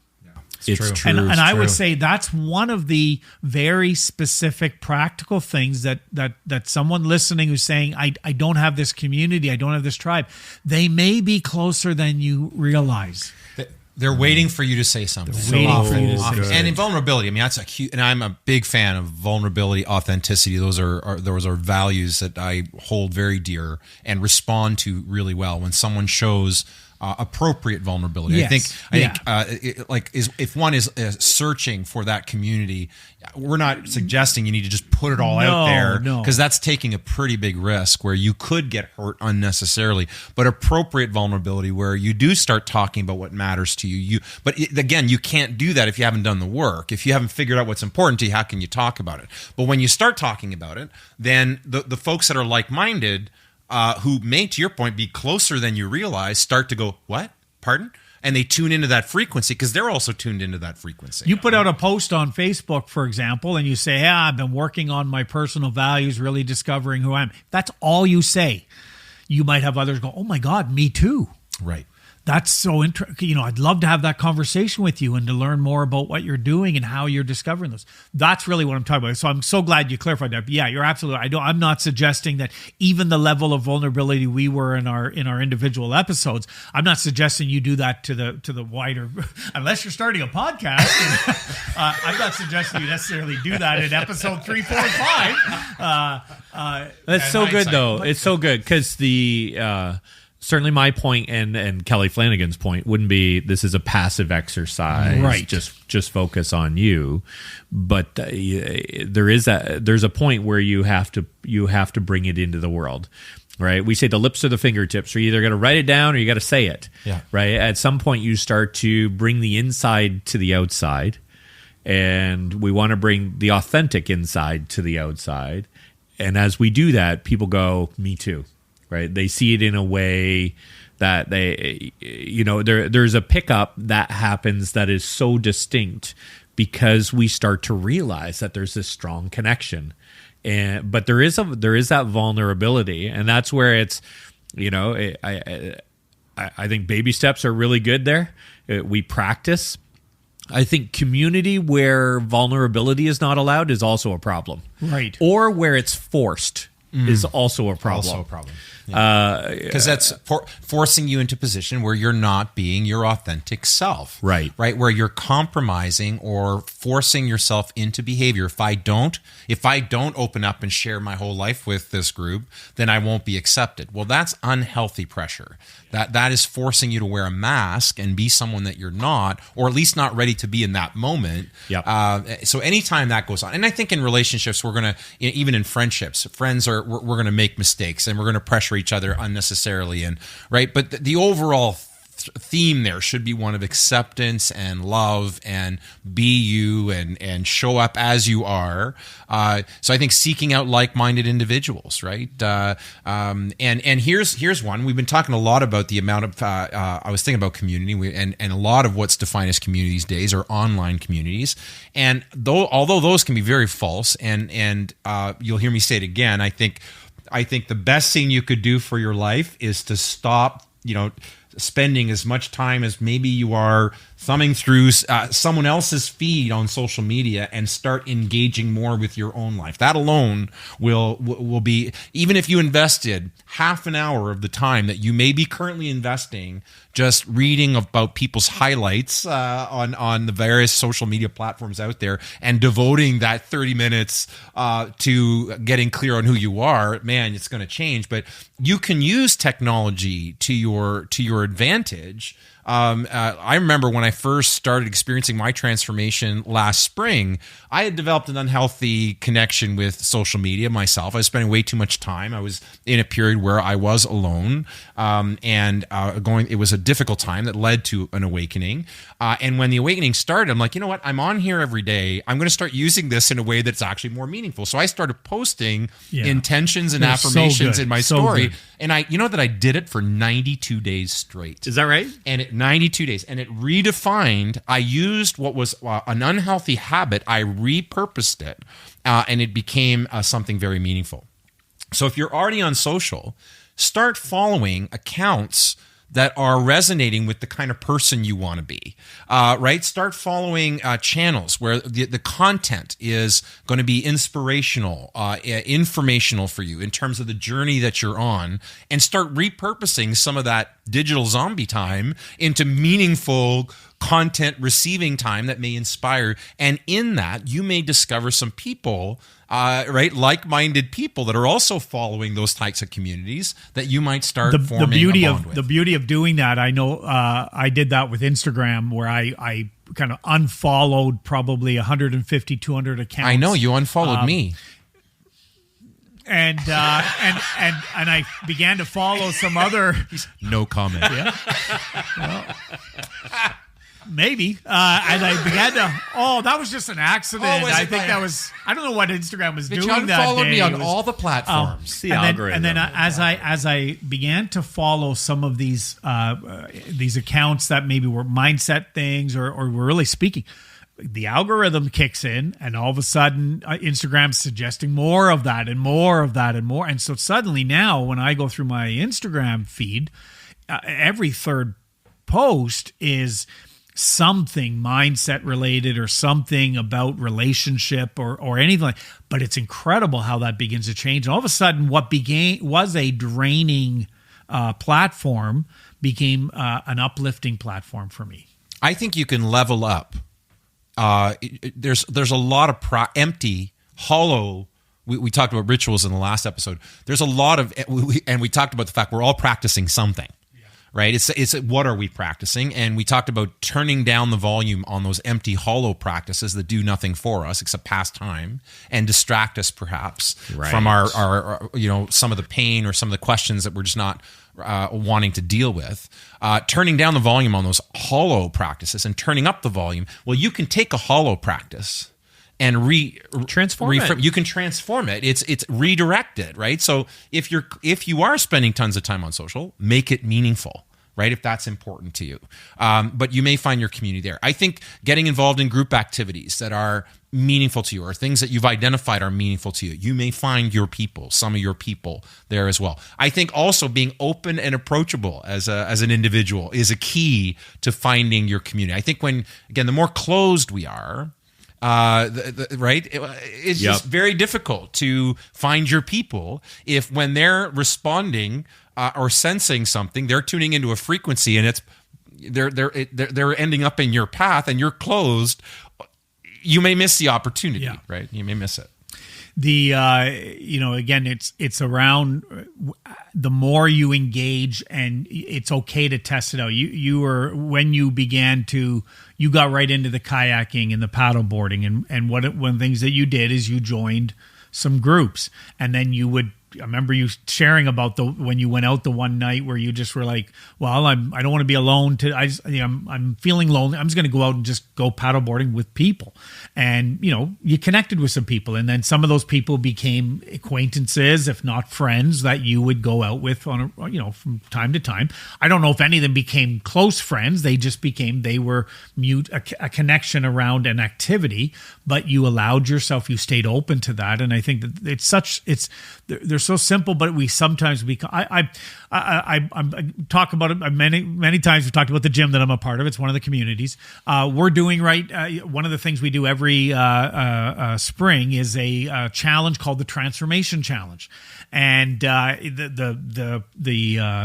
It's true. And I would say that's one of the very specific practical things that someone listening who's saying, I don't have this community, I don't have this tribe, they may be closer than you realize. They're waiting for you to say something. And in vulnerability, I mean, that's a huge, and I'm a big fan of vulnerability, authenticity. Those are values that I hold very dear and respond to really well when someone shows appropriate vulnerability. Yes. I think if one is searching for that community, we're not suggesting you need to just put it all out there, because that's taking a pretty big risk where you could get hurt unnecessarily. But appropriate vulnerability, where you do start talking about what matters to you. Again, you can't do that if you haven't done the work. If you haven't figured out what's important to you, how can you talk about it? But when you start talking about it, then the folks that are like-minded, who may, to your point, be closer than you realize, start to go, what? Pardon? And they tune into that frequency because they're also tuned into that frequency. You put out a post on Facebook, for example, and you say, hey, I've been working on my personal values, really discovering who I am. That's all you say. You might have others go, oh my God, me too. Right. That's so interesting. I'd love to have that conversation with you and to learn more about what you're doing and how you're discovering those. That's really what I'm talking about. So I'm so glad you clarified that. But yeah, you're absolutely. I'm not suggesting that even the level of vulnerability we were in our individual episodes. I'm not suggesting you do that to the wider, unless you're starting a podcast. I'm not suggesting you necessarily do that in episode 3, 4, and 5. That's so good, though. It's so good because the. Certainly my point and Kelly Flanagan's point wouldn't be this is a passive exercise, right? Just focus on you, but there's a point where you have to bring it into the world, right? We say the lips or the fingertips. You're either going to write it down or you got to say it, right? At some point you start to bring the inside to the outside, and we want to bring the authentic inside to the outside, and as we do that, people go, me too. Right, they see it in a way that there's a pickup that happens that is so distinct because we start to realize that there's this strong connection, but there is that vulnerability, and that's where it's I think baby steps are really good there. We practice. I think community where vulnerability is not allowed is also a problem, right? Or where it's forced is also a problem. Also a problem. Because that's forcing you into a position where you're not being your authentic self. Right. Where you're compromising or forcing yourself into behavior. If I don't open up and share my whole life with this group, then I won't be accepted. Well, that's unhealthy pressure. That is forcing you to wear a mask and be someone that you're not, or at least not ready to be in that moment. Yep. So anytime that goes on, and I think in relationships, we're going to, even in friendships, we're going to make mistakes and we're going to pressure each other unnecessarily, and right. But the overall theme there should be one of acceptance and love and be you and show up as you are. So I think seeking out like-minded individuals, right? And here's one. We've been talking a lot about the amount of, I was thinking about community, and a lot of what's defined as community these days are online communities. And although those can be very false, and you'll hear me say it again, I think the best thing you could do for your life is to stop, spending as much time as maybe you are thumbing through someone else's feed on social media, and start engaging more with your own life. That alone will be, even if you invested half an hour of the time that you may be currently investing just reading about people's highlights on the various social media platforms out there, and devoting that 30 minutes to getting clear on who you are, man, it's going to change. But you can use technology to your advantage. I remember when I first started experiencing my transformation last spring, I had developed an unhealthy connection with social media myself. I was spending way too much time. I was in a period where I was alone, it was a difficult time that led to an awakening. And when the awakening started, I'm like, you know what? I'm on here every day. I'm going to start using this in a way that's actually more meaningful. So I started posting intentions and affirmations in my story. Good. And I did it for 92 days straight. Is that right? And 92 days. And it redefined, I used what was an unhealthy habit, I repurposed it, and it became something very meaningful. So if you're already on social, start following accounts that are resonating with the kind of person you want to be, right? Start following channels where the content is going to be inspirational, informational for you in terms of the journey that you're on, and start repurposing some of that digital zombie time into meaningful content receiving time that may inspire. And in that, you may discover some people, right, like-minded people that are also following those types of communities that you might start forming a bond with. The beauty of doing that, I know I did that with Instagram, where I kind of unfollowed probably 150, 200 accounts. I know, you unfollowed me. And I began to follow some other. No comment. Yeah. Well, maybe. And I began to. Oh, that was just an accident. I think that was. I don't know what Instagram was doing that day. Followed me on all the platforms. The algorithm. And then as I began to follow some of these accounts that maybe were mindset things or were really speaking, the algorithm kicks in, and all of a sudden Instagram's suggesting more of that and more of that and more. And so suddenly now when I go through my Instagram feed, every third post is something mindset related or something about relationship or anything like. But it's incredible how that begins to change. And all of a sudden what was a draining platform became an uplifting platform for me. I think you can level up. There's a lot of empty, hollow. We talked about rituals in the last episode. There's a lot of, and we talked about the fact we're all practicing something, right? It's what are we practicing? And we talked about turning down the volume on those empty, hollow practices that do nothing for us except pass time and distract us perhaps from our some of the pain or some of the questions that we're just not wanting to deal with. Turning down the volume on those hollow practices and turning up the volume. Well, you can take a hollow practice and transform it. You can transform it. It's redirected, right? So if you are spending tons of time on social, make it meaningful, right? If that's important to you. But you may find your community there. I think getting involved in group activities that are meaningful to you or things that you've identified are meaningful to you. You may find your people, some of your people there as well. I think also being open and approachable as an individual is a key to finding your community. I think the more closed we are, right? It's just very difficult to find your people if when they're responding or sensing something, they're tuning into a frequency and they're ending up in your path and you're closed. You may miss the opportunity, right? You may miss it. Again, it's around the more you engage, and it's okay to test it out. You got right into the kayaking and the paddleboarding, and one of the things that you did is you joined some groups, and then I remember you sharing about when you went out the one night where you just were like, well, I don't want to be alone. I'm feeling lonely. I'm just going to go out and just go paddleboarding with people. And, you connected with some people. And then some of those people became acquaintances, if not friends, that you would go out with from time to time. I don't know if any of them became close friends. They just they were a connection around an activity, but you allowed yourself, you stayed open to that. And I think that there's so simple, but we sometimes become. I talk about it many times. We've talked about the gym that I'm a part of. It's one of the communities. We're doing one of the things we do every spring is a challenge called the Transformation Challenge, and the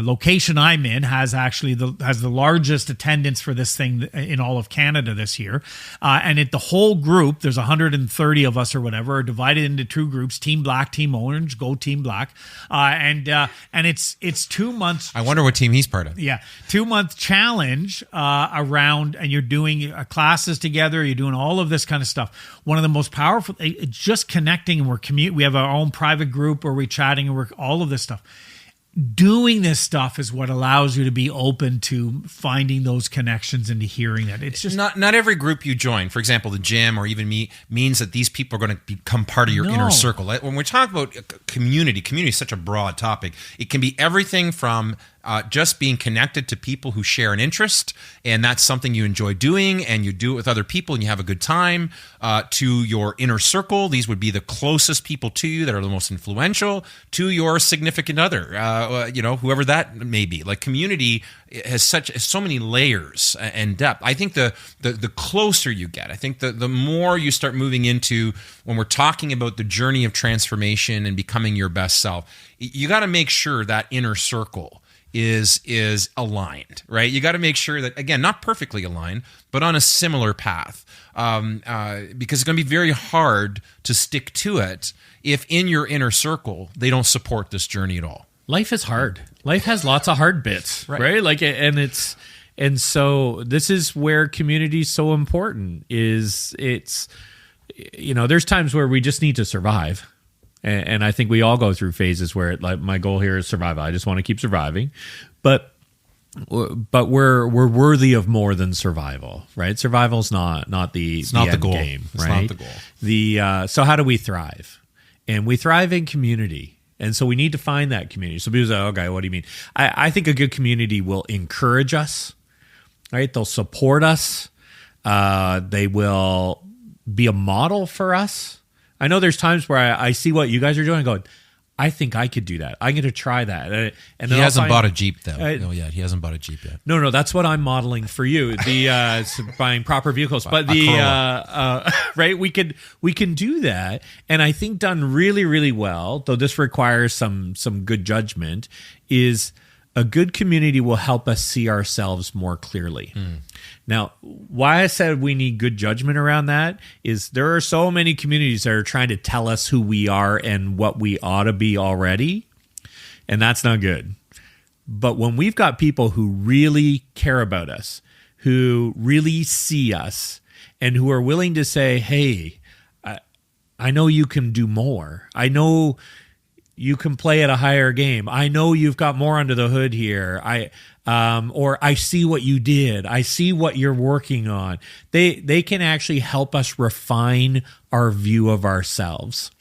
location I'm in has the largest attendance for this thing in all of Canada this year, and the whole group, there's 130 of us or whatever, are divided into two groups: Team Black, Team Orange. Go Team Black, and it's 2 months. I wonder what team he's part of. Yeah, 2-month challenge around, and you're doing classes together. You're doing all of this kind of stuff. One of the most powerful, just connecting. We have our own private group where we're chatting and we're all of this stuff. Doing this stuff is what allows you to be open to finding those connections and to hearing that. It's just not every group you join, for example, the gym or even me, means that these people are going to become part of your inner circle. When we talk about community is such a broad topic. It can be everything from just being connected to people who share an interest, and that's something you enjoy doing, and you do it with other people, and you have a good time, to your inner circle. These would be the closest people to you that are the most influential, to your significant other, whoever that may be. Like, community has so many layers and depth. I think the closer you get, I think the more you start moving into, when we're talking about the journey of transformation and becoming your best self, you got to make sure that inner circle is aligned, right? You got to make sure that, again, not perfectly aligned, but on a similar path, because it's going to be very hard to stick to it if in your inner circle they don't support this journey at all. Life is hard. Life has lots of hard bits, right? Like, and so this is where community is so important. There's times where we just need to survive. And I think we all go through phases where, like, my goal here is survival. I just want to keep surviving, but we're worthy of more than survival, right? Survival's not the end goal. Game, it's right? not the goal. So how do we thrive? And we thrive in community, and so we need to find that community. So people say, "Okay, what do you mean?" I think a good community will encourage us, right? They'll support us. They will be a model for us. I know there's times where I see what you guys are doing and going, I think I could do that. I'm going to try that. And he hasn't bought a Jeep, though. No, yet. He hasn't bought a Jeep yet. No, that's what I'm modeling for you. Buying proper vehicles. But right, we can do that. And I think done really, really well, though this requires some good judgment, is a good community will help us see ourselves more clearly. Now, why I said we need good judgment around that is there are so many communities that are trying to tell us who we are and what we ought to be already, and that's not good. But when we've got people who really care about us, who really see us, and who are willing to say, hey, I know you can do more. I know you can play at a higher game. I know you've got more under the hood here. Or I see what you did. I see what you're working on. They can actually help us refine our view of ourselves.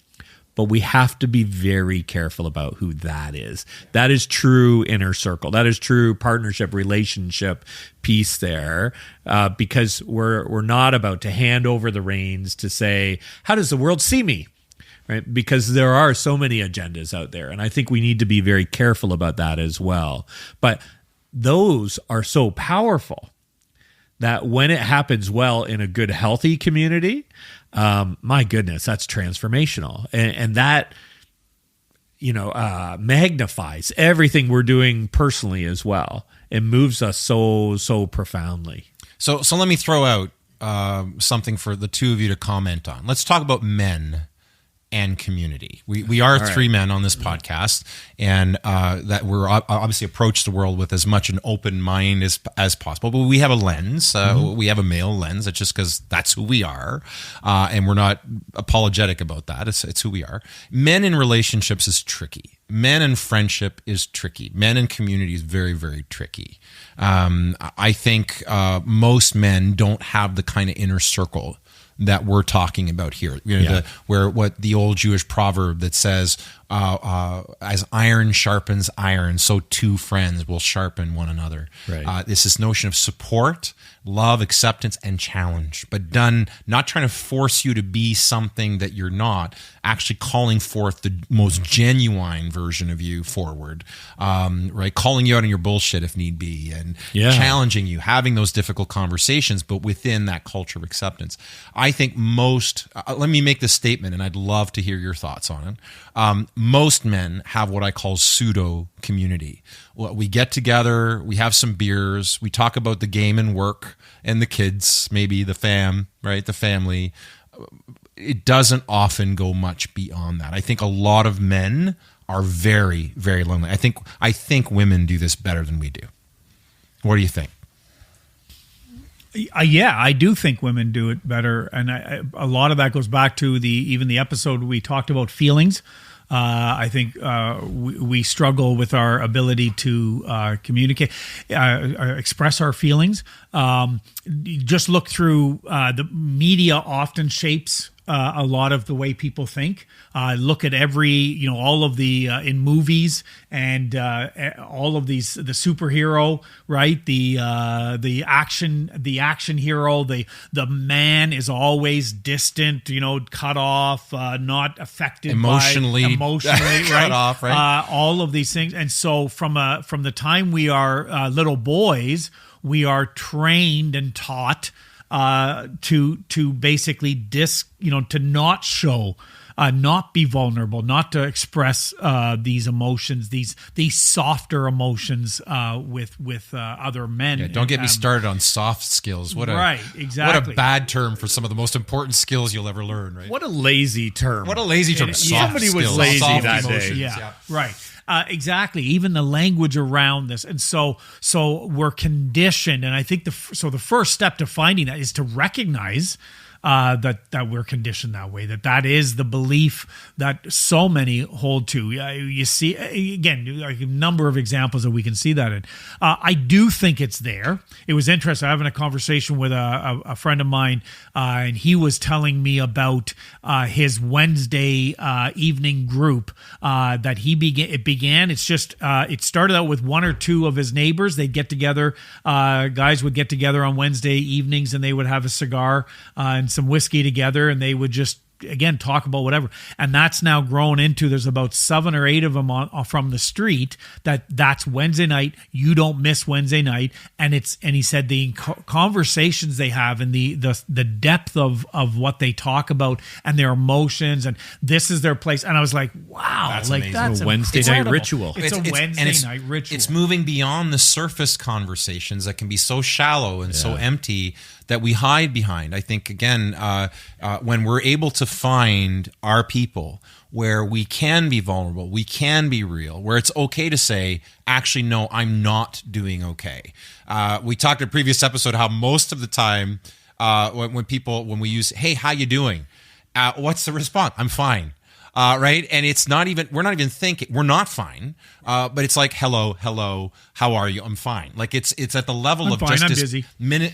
But we have to be very careful about who that is. That is true inner circle. That is true partnership, relationship piece there, because we're not about to hand over the reins to say, how does the world see me? Right? Because there are so many agendas out there, and I think we need to be very careful about that as well. But those are so powerful that when it happens well in a good, healthy community, my goodness, that's transformational. And that, magnifies everything we're doing personally as well. It moves us so profoundly. So let me throw out something for the two of you to comment on. Let's talk about men and community. We are three men on this podcast, and that we're obviously approach the world with as much an open mind as possible. But we have a lens. We have a male lens. It's just because that's who we are, and we're not apologetic about that. It's who we are. Men in relationships is tricky. Men in friendship is tricky. Men in community is very, very tricky. I think most men don't have the kind of inner circle that we're talking about here, where what the old Jewish proverb that says, as iron sharpens iron, so two friends will sharpen one another. Right. It's this notion of support, love, acceptance, and challenge, but done not trying to force you to be something that you're not, actually calling forth the most genuine version of you forward, right? Calling you out on your bullshit if need be, and challenging you, having those difficult conversations, but within that culture of acceptance. I think let me make this statement, and I'd love to hear your thoughts on it. Most men have what I call pseudo community. Well, we get together, we have some beers, we talk about the game and work and the kids, maybe the family. It doesn't often go much beyond that. I think a lot of men are very, very lonely. I think women do this better than we do. What do you think? Yeah, I do think women do it better, and a lot of that goes back to even the episode we talked about feelings. I think we struggle with our ability to communicate, express our feelings. Just look through the media often shapes a lot of the way people think. Look at all of the in movies and all of these, the superhero, right? The action hero, the man is always distant, cut off, not affected emotionally, right? Cut off, right? All of these things, and so from the time we are little boys, we are trained and taught to basically to not show, not be vulnerable, not to express these emotions, these softer emotions with other men. Yeah, don't get me started on soft skills. Right, exactly. What a bad term for some of the most important skills you'll ever learn. Right? What a lazy term. Somebody was lazy soft that emotions. day. Yeah, right. Exactly. Even the language around this. And so we're conditioned. And I think the first step to finding that is to recognize that we're conditioned that way, that is the belief that so many hold to. You see, again, like a number of examples that we can see that in. I do think it's there. It was interesting. I was having a conversation with a friend of mine, and he was telling me about his Wednesday evening group that he began. It started out with one or two of his neighbors. They'd get together. Guys would get together on Wednesday evenings, and they would have a cigar and some whiskey together, and they would just again talk about whatever. And that's now grown into, there's about 7 or 8 of them from the street that's Wednesday night. You don't miss Wednesday night. And he said the conversations they have and the depth of what they talk about and their emotions, and this is their place. And I was like, wow, that's amazing. That's a Wednesday night ritual. It's a Wednesday night ritual. It's moving beyond the surface conversations that can be so shallow and so empty that we hide behind. I think, again, when we're able to find our people where we can be vulnerable, we can be real, where it's okay to say, actually, no, I'm not doing okay. We talked in a previous episode how most of the time when we use, hey, how you doing? What's the response? I'm fine. Right. And we're not even thinking, we're not fine. But it's like, hello, how are you? I'm fine. Like it's at the level of just I'm this busy. minute.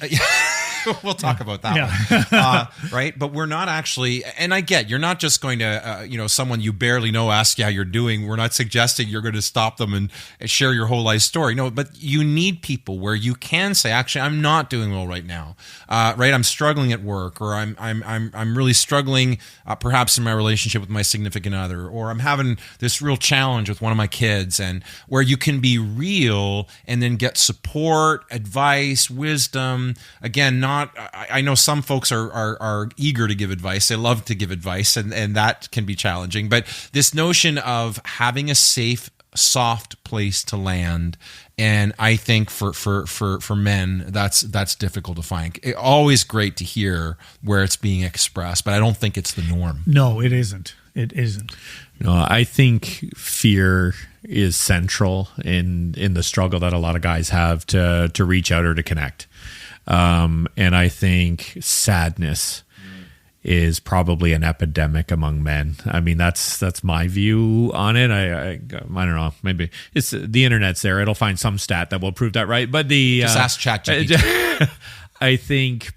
We'll talk about that one. Right. But we're not actually, and I get, you're not just going to, someone you barely know ask you how you're doing. We're not suggesting you're going to stop them and share your whole life story. No, but you need people where you can say, actually, I'm not doing well right now. Right. I'm struggling at work, or I'm really struggling perhaps in my relationship with my significant other, or I'm having this real challenge with one of my kids, and where you can be real and then get support, advice, wisdom. Again, I know some folks are eager to give advice. They love to give advice, and that can be challenging. But this notion of having a safe, soft place to land, and I think for men, that's difficult to find. Always great to hear where it's being expressed, but I don't think it's the norm. No, it isn't. It isn't. No, I think fear is central in the struggle that a lot of guys have to reach out or to connect. And I think sadness is probably an epidemic among men. I mean, that's my view on it. I don't know. Maybe it's the internet's there. It'll find some stat that will prove that right. But just ask ChatGPT. I think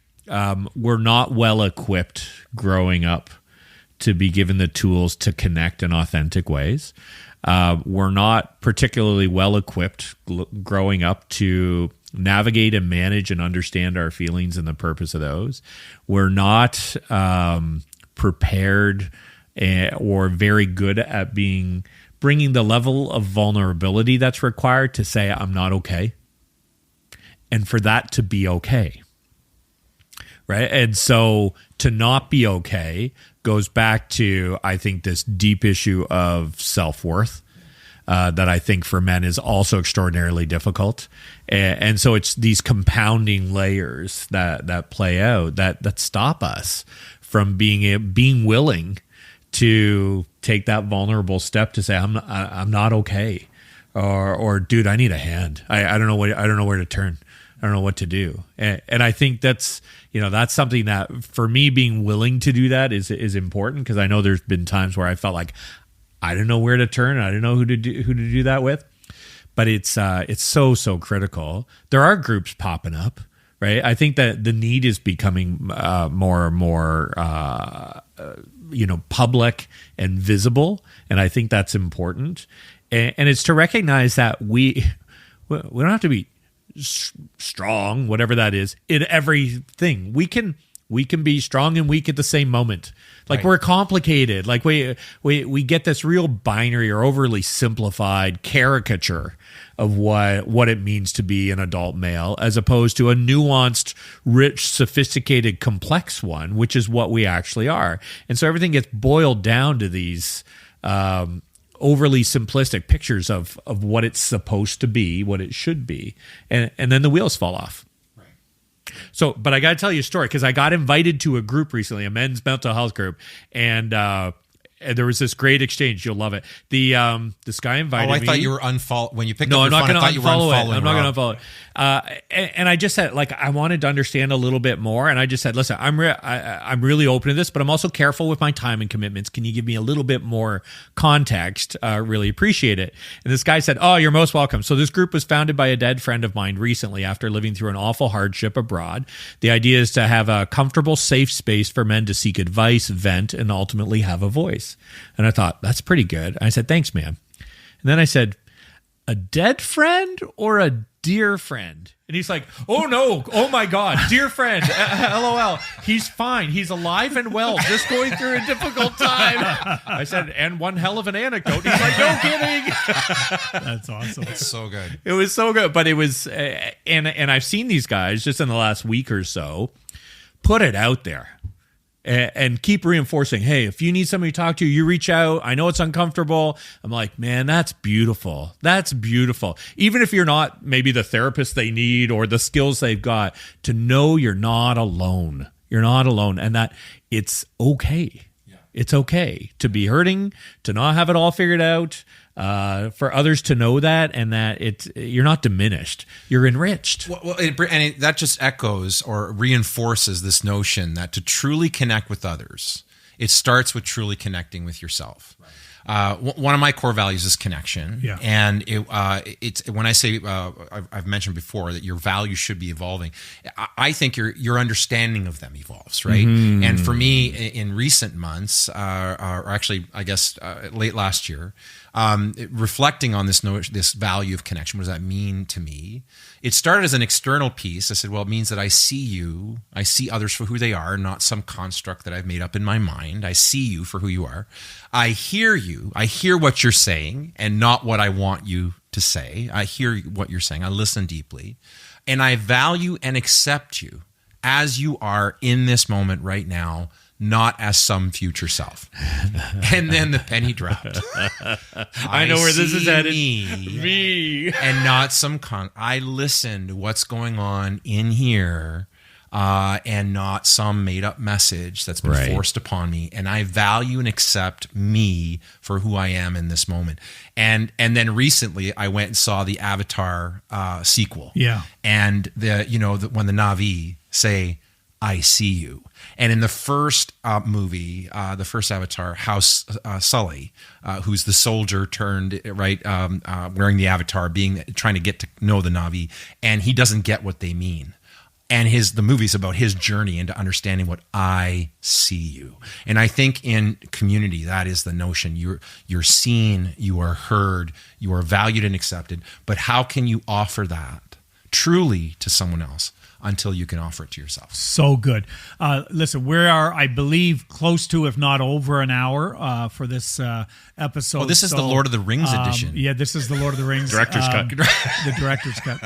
we're not well equipped growing up to be given the tools to connect in authentic ways. We're not particularly well equipped growing up to navigate and manage and understand our feelings and the purpose of those. We're not prepared or very good at bringing the level of vulnerability that's required to say, I'm not okay. And for that to be okay. Right. And so to not be okay goes back to, I think, this deep issue of self-worth that I think for men is also extraordinarily difficult. And so it's these compounding layers that play out that stop us from being willing to take that vulnerable step to say, I'm not okay. Or dude, I need a hand. I don't know where to turn. I don't know what to do. And I think that's something that for me, being willing to do that is important, because I know there's been times where I felt like I didn't know where to turn. I didn't know who to do that with. But it's so critical. There are groups popping up, right? I think that the need is becoming more and more public and visible, and I think that's important. And it's to recognize that we don't have to be strong, whatever that is, in everything. We can be strong and weak at the same moment. Like, right. We're complicated. Like we get this real binary or overly simplified caricature of what it means to be an adult male, as opposed to a nuanced, rich, sophisticated, complex one, which is what we actually are. And so everything gets boiled down to these overly simplistic pictures of what it's supposed to be, what it should be, and then the wheels fall off. Right. So, but I got to tell you a story, because I got invited to a group recently, a men's mental health group, and there was this great exchange. You'll love it. This guy invited me. I thought you were unfollow when you picked no, up I'm your not phone. I thought you were unfollowing. I'm not going to unfollow it. And I just said, like, I wanted to understand a little bit more, and I just said, listen, I'm really open to this, but I'm also careful with my time and commitments. Can you give me a little bit more context? Really appreciate it. And this guy said, oh, you're most welcome. So this group was founded by a dead friend of mine recently after living through an awful hardship abroad. The idea is to have a comfortable, safe space for men to seek advice, vent, and ultimately have a voice. And I thought, that's pretty good. I said, thanks, man. And then I said, a dead friend or a dear friend? And he's like, oh no, oh my God, dear friend, LOL. He's fine. He's alive and well, just going through a difficult time. I said, and one hell of an anecdote. He's like, no kidding. That's awesome. It's so good. It was so good. But it was, and I've seen these guys just in the last week or so put it out there. And keep reinforcing, hey, if you need somebody to talk to, you reach out. I know it's uncomfortable. I'm like, man, that's beautiful. That's beautiful. Even if you're not maybe the therapist they need or the skills they've got, to know you're not alone. You're not alone, and that it's okay. Yeah. It's okay to be hurting, to not have it all figured out, for others to know that, and that you're not diminished, you're enriched. That just echoes or reinforces this notion that to truly connect with others, it starts with truly connecting with yourself. Right. One of my core values is connection. Yeah. And it's when I say I've mentioned before that your values should be evolving. I think your understanding of them evolves, right? Mm-hmm. And for me, in recent months, or actually, I guess late last year, reflecting on this value of connection, what does that mean to me? It started as an external piece. I said, well, it means that I see you, I see others for who they are, not some construct that I've made up in my mind. I see you for who you are. I hear you. I hear what you're saying and not what I want you to say. I hear what you're saying. I listen deeply. And I value and accept you as you are in this moment right now, not as some future self. And then the penny dropped. I know where this is headed. Me. And not some I listened to what's going on in here, and not some made up message that's been forced upon me. And I value and accept me for who I am in this moment. And then recently I went and saw the Avatar sequel. Yeah. And when the Na'vi say, I see you. And in the first movie, the first Avatar, Sully, who's the soldier turned wearing the Avatar, trying to get to know the Na'vi, and he doesn't get what they mean. And the movie's about his journey into understanding what I see you. And I think in community, that is the notion. You're seen, you are heard, you are valued and accepted. But how can you offer that truly to someone else until you can offer it to yourself? So good. Listen, we are, I believe, close to, if not over an hour for this episode. Oh, this is the Lord of the Rings edition. Yeah, this is the Lord of the Rings. Director's cut. The director's cut.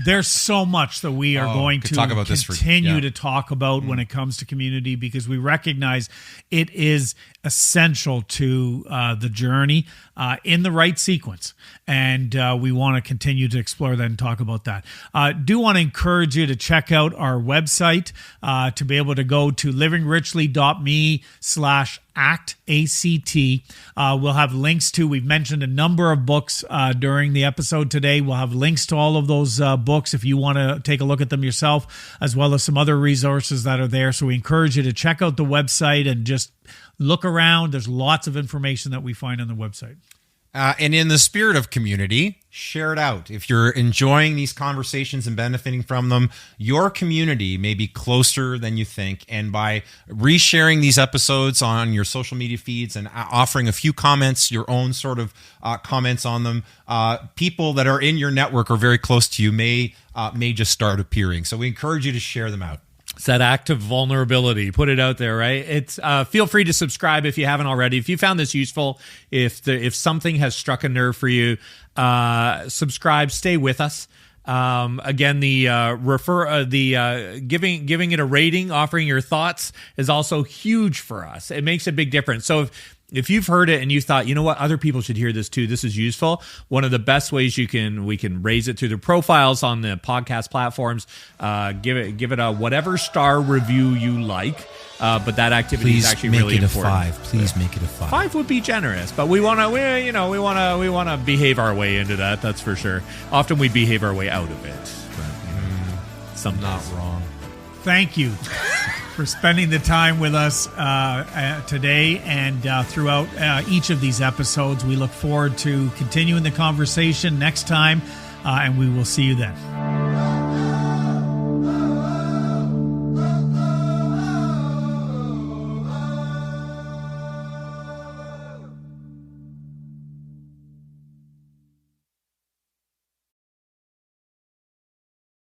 There's so much that we are going to talk about continue to talk about when it comes to community, because we recognize it is essential to the journey in the right sequence. And we want to continue to explore that and talk about that. Do want to encourage you to check out our website, to be able to go to livingrichlly.me/ACT. We'll have links to, we've mentioned a number of books during the episode today. We'll have links to all of those books if you want to take a look at them yourself, as well as some other resources that are there. So we encourage you to check out the website and just look around. There's lots of information that we find on the website. And in the spirit of community, share it out. If you're enjoying these conversations and benefiting from them, your community may be closer than you think. And by resharing these episodes on your social media feeds and offering a few comments, your own sort of comments on them, people that are in your network or very close to you may just start appearing. So we encourage you to share them out. It's that act of vulnerability. Put it out there, right? It's feel free to subscribe if you haven't already. If you found this useful, if something has struck a nerve for you, subscribe. Stay with us. Again, the giving it a rating, offering your thoughts is also huge for us. It makes a big difference. So if you've heard it and you thought, you know what, other people should hear this too, this is useful, one of the best ways we can raise it through the profiles on the podcast platforms. Give it a whatever star review you like. But that activity is actually really important. Please make it a 5. 5 would be generous, but we want to behave our way into that. That's for sure. Often we behave our way out of it. But, something's not wrong. Thank you for spending the time with us today and throughout each of these episodes. We look forward to continuing the conversation next time, and we will see you then.